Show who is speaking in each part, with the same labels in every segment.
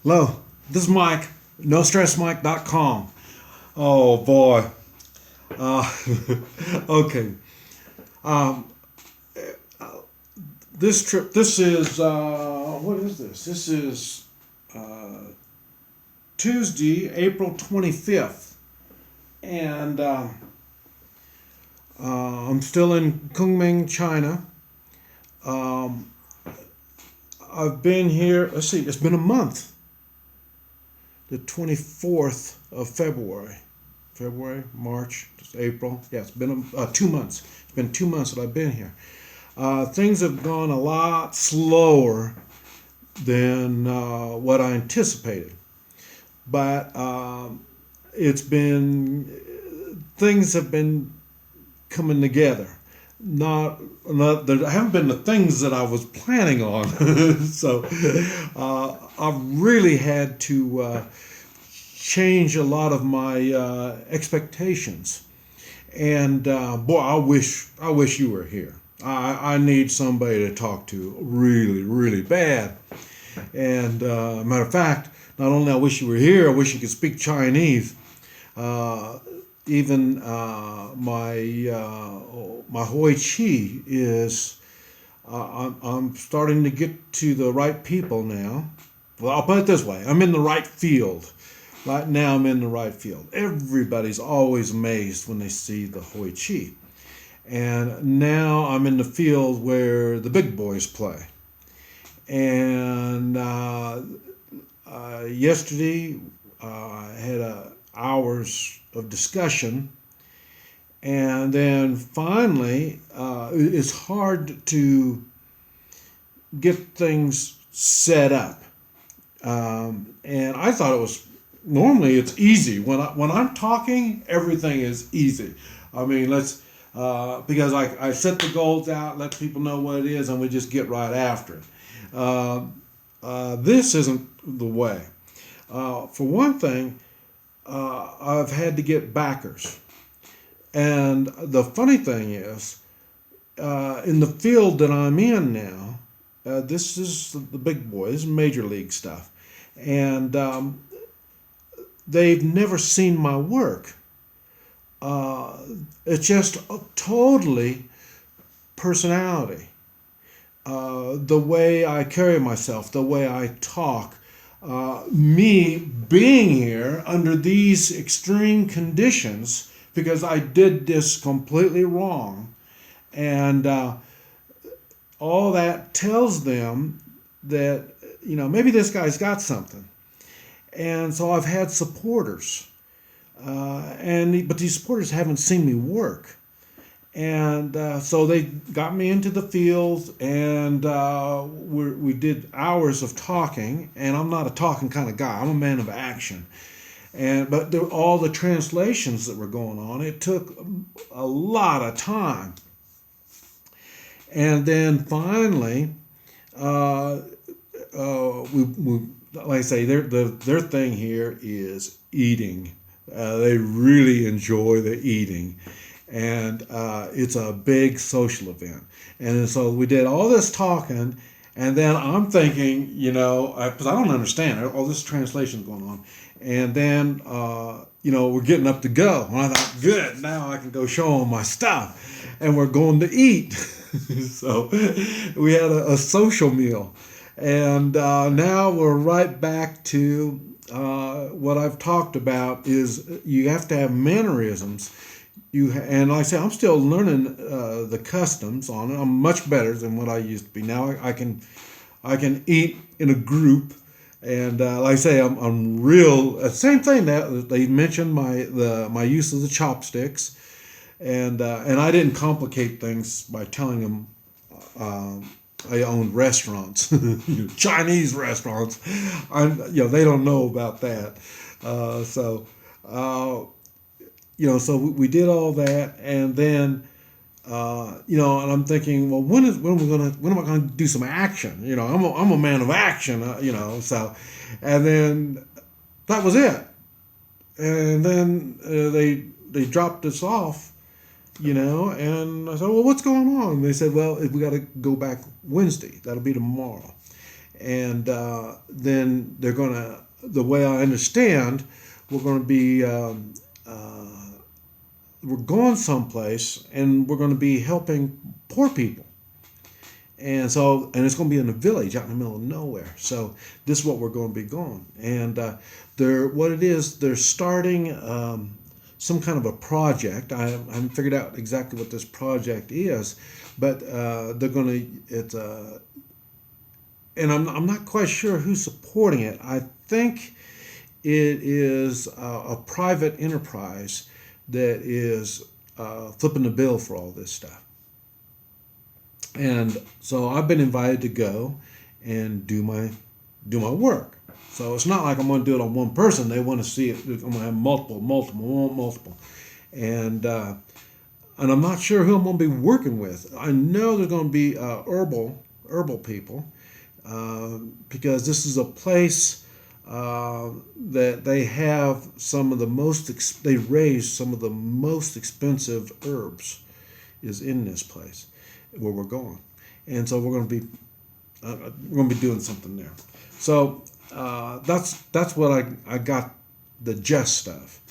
Speaker 1: Hello, this is Mike, NoStressMike.com. Oh boy. Uh, okay. Um, this trip, this is, what is this? This is uh, Tuesday, April 25th. And I'm still in Kunming, China. Um, I've been here, let's see, it's been a month. The 24th of February. February, March, April. Yeah, it's been 2 months. It's been 2 months that I've been here. Things have gone a lot slower than what I anticipated. But it's been, things have been coming together. Not there haven't been the things that I was planning on. So I've really had to change a lot of my expectations. And boy, I wish you were here. I need somebody to talk to really, really bad. And matter of fact, not only I wish you were here, I wish you could speak Chinese. Uh, Even my Hui Chi is. I'm starting to get to the right people now. Well, I'll put it this way: I'm in the right field. Right now, I'm in the right field. Everybody's always amazed when they see the Hui Chi. And now I'm in the field where the big boys play. And yesterday, I had hours of discussion. And then finally, it's hard to get things set up. And I thought it was normally it's easy when I'm talking, everything is easy. I mean, let's because I set the goals out, let people know what it is, and we just get right after it. This isn't the way. For one thing, I've had to get backers, and the funny thing is, in the field that I'm in now, this is the big boys, major league stuff, and they've never seen my work. It's just totally personality. The way I carry myself, the way I talk, me being here under these extreme conditions because I did this completely wrong. And all that tells them that, maybe this guy's got something. And so I've had supporters, but these supporters haven't seen me work, and so they got me into the field, and we did hours of talking. And I'm not a talking kind of guy; I'm a man of action. But all the translations that were going on, it took a lot of time, and then finally, we like I say, their thing here is eating. They really enjoy the eating, and it's a big social event. And so we did all this talking, and then I'm thinking, because I don't understand all this translation going on, and then we're getting up to go, and I thought, good, now I can go show them my stuff, and we're going to eat. So we had a social meal. And now we're right back to what I've talked about is you have to have mannerisms. And like I say, I'm still learning the customs on it. I'm much better than what I used to be. Now I can eat in a group, and like I say, I'm real. Same thing that they mentioned my use of the chopsticks, and I didn't complicate things by telling them. I owned restaurants, Chinese restaurants. They don't know about that. So we did all that, and then, and I'm thinking, well, when am I gonna do some action? I'm a man of action. And then that was it. And then they dropped us off. And I said, well, what's going on? And they said, well, we got to go back Wednesday. That'll be tomorrow. and then they're going to, the way I understand, we're going to be we're going someplace and we're going to be helping poor people. And so, and it's going to be in a village out in the middle of nowhere. So this is what we're going to be going. And what it is, they're starting some kind of a project. I haven't figured out exactly what this project is, but they're going to, and I'm not quite sure who's supporting it. I think it is a private enterprise that is flipping the bill for all this stuff. And so I've been invited to go and do my work. So it's not like I'm going to do it on one person. They want to see it. I'm going to have multiple, and I'm not sure who I'm going to be working with. I know there's going to be herbal people because this is a place that they have some of the most. They raise some of the most expensive herbs is in this place where we're going, and so we're going to be doing something there. So that's what I got, the just stuff,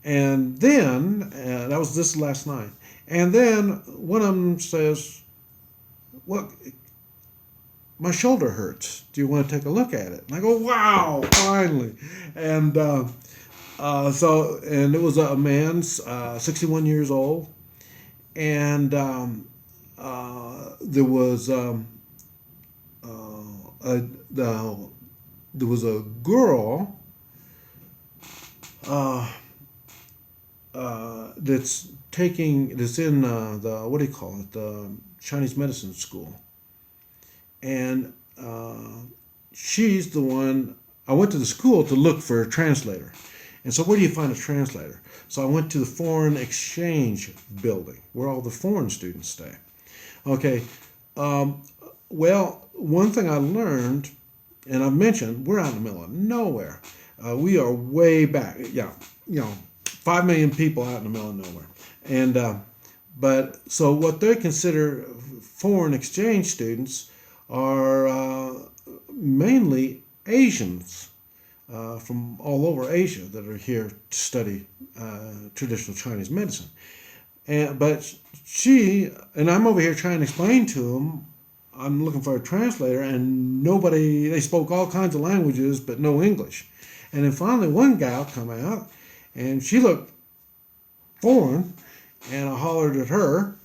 Speaker 1: and then that was this last night, and then one of them says, "Well, my shoulder hurts. Do you want to take a look at it?" And I go, "Wow, finally!" And so it was a man, 61 years old, and there was there was a girl that's in the, what do you call it, the Chinese medicine school, and she's the one. I went to the school to look for a translator, and so where do you find a translator? So I went to the foreign exchange building where all the foreign students stay. Okay, well, one thing I learned, and I've mentioned, we're out in the middle of nowhere. We are way back. Yeah, 5 million people out in the middle of nowhere. And but so what they consider foreign exchange students are mainly Asians from all over Asia that are here to study traditional Chinese medicine. But she, and I'm over here trying to explain to them, I'm looking for a translator, and they spoke all kinds of languages, but no English. And then finally one gal come out, and she looked foreign, and I hollered at her,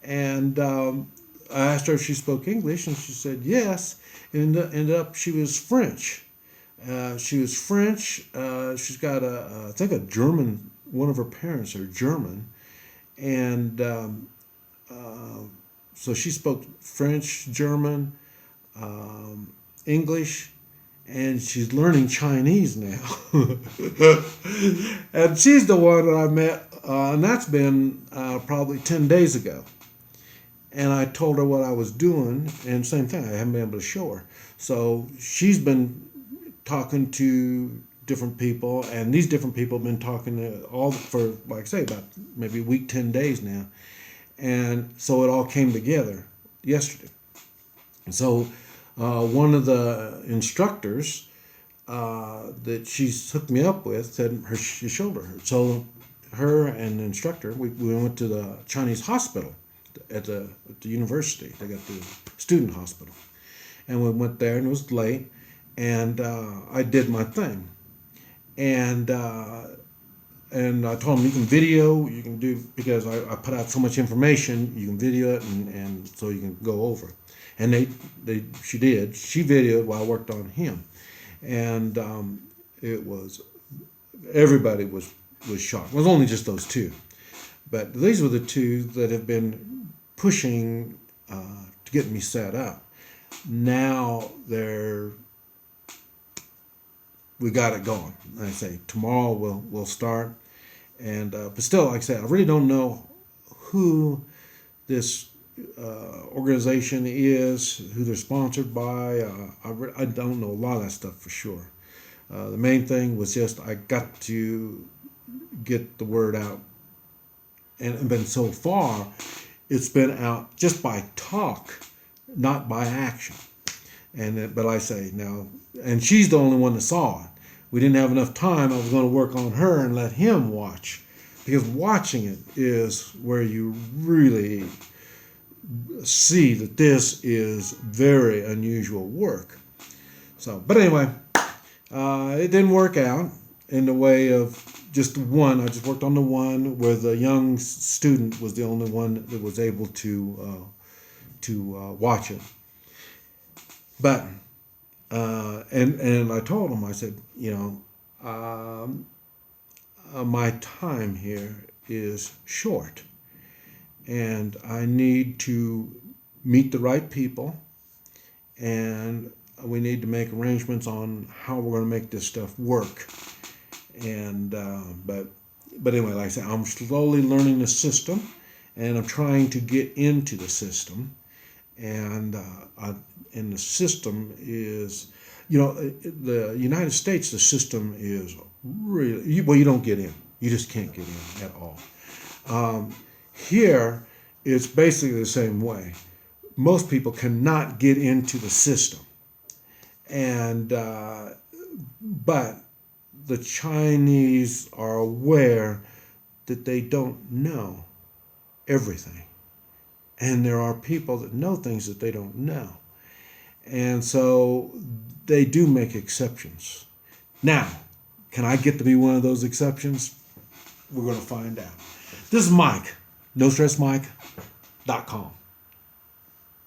Speaker 1: and I asked her if she spoke English, and she said yes, and ended up she was French. She's got I think a German, one of her parents are German, and so she spoke French, German, English, and she's learning Chinese now. And she's the one that I met, and that's been probably 10 days ago. And I told her what I was doing, and same thing, I haven't been able to show her. So she's been talking to different people, and these different people have been talking to all for, like I say, about maybe a week, 10 days now. And so it all came together yesterday. And so one of the instructors that she hooked me up with said her shoulder hurt. So her and the instructor, we went to the Chinese hospital at the university. They got the student hospital. And we went there, and it was late, and I did my thing. And I told them, you can video, you can do, because I put out so much information, you can video it, and so you can go over. And she did. She videoed while I worked on him. And it was, everybody was shocked. It was only just those two. But these were the two that have been pushing to get me set up. Now we got it going. Like I say, tomorrow we'll start, and but still, like I said, I really don't know who this organization is, who they're sponsored by. I don't know a lot of that stuff for sure. The main thing was just I got to get the word out, and been so far, it's been out just by talk, not by action. But I say now, and she's the only one that saw it. We didn't have enough time. I was going to work on her and let him watch, because watching it is where you really see that this is very unusual work. So, but anyway, it didn't work out in the way of just one. I just worked on the one where the young student was the only one that was able to watch it. But and I told him, I said, my time here is short, and I need to meet the right people, and we need to make arrangements on how we're going to make this stuff work. And but anyway, like I said, I'm slowly learning the system, and I'm trying to get into the system. And the system is, the United States, the system is really, well, you don't get in. You just can't get in at all. Here, it's basically the same way. Most people cannot get into the system. And but the Chinese are aware that they don't know everything, and there are people that know things that they don't know, and so they do make exceptions. Now, can I get to be one of those exceptions? We're going to find out. This is Mike, NoStressMike.com.